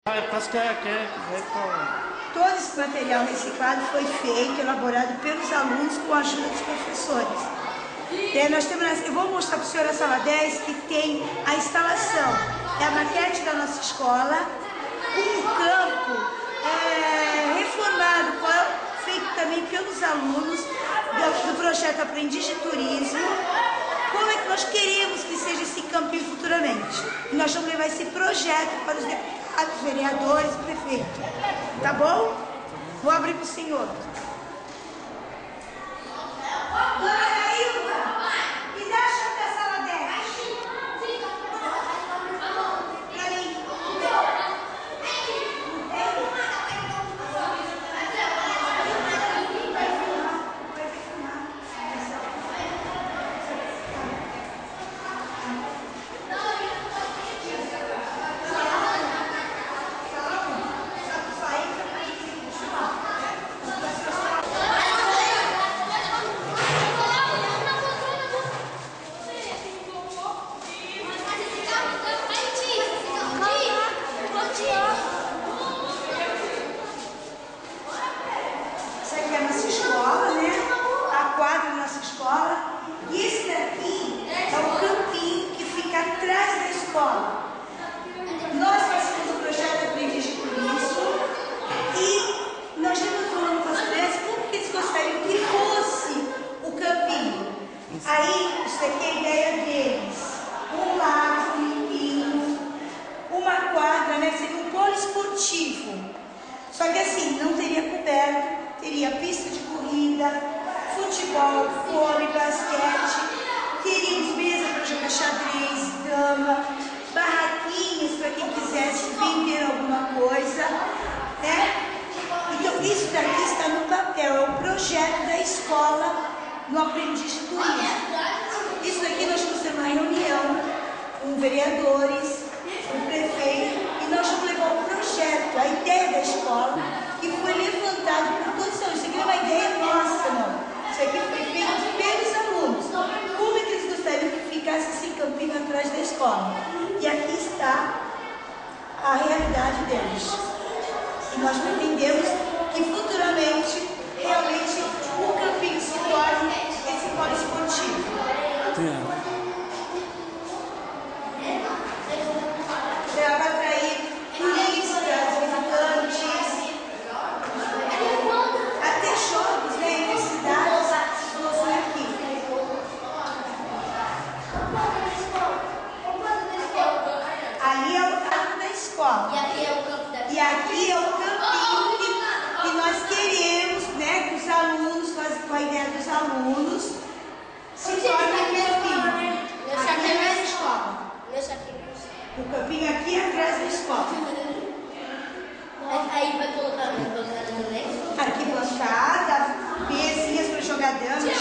Todo esse material reciclado foi feito, elaborado pelos alunos com a ajuda dos professores. Eu vou mostrar para o senhor a sala 10, que tem a instalação, é a maquete da nossa escola, um campo reformado, feito também pelos alunos do projeto Aprendiz de Turismo. Como é que nós queremos que seja esse campinho futuramente? E nós vamos levar esse projeto para os deputados, vereadores, prefeitos. Tá bom? Vou abrir para o senhor. Nós participamos do projeto Aprendiz de Turismo e nós já falamos com as crianças como que eles gostariam que fosse o campinho. Aí, isso aqui é a ideia deles. Um lago limpinho, uma quadra, né? Seria um polo esportivo. Só que assim, não teria coberto, teria pista de corrida, futebol, vôlei, basquete, teríamos mesa para jogar xadrez, dama, barraquinhas para quem quisesse vender alguma coisa, né? Então isso daqui está no papel, é o projeto da escola no Aprendiz de Turismo. Isso daqui nós vamos ter uma reunião com vereadores, com o prefeito, e nós vamos levar o projeto, a ideia da escola, que foi levantado por todos os alunos. Isso aqui não é uma ideia nossa, não. Isso aqui foi feito pelos alunos. Como é que eles gostariam que ficasse esse campinho atrás da escola? E aqui está a realidade deles. E nós pretendemos que futuramente, realmente, o campinho se torne esse polo esportivo. Para atrair turistas, visitantes, até jogos, né, entre cidades, fossem aqui. Ali é o campo da escola. E aqui é o campinho que nós queremos, né, que os alunos, com a ideia dos alunos, se torne campinho. Aqui é a escola. O campinho aqui é atrás da escola. Aí vai colocar arquibancada também? Arquibancada, mesinhas para jogar dama,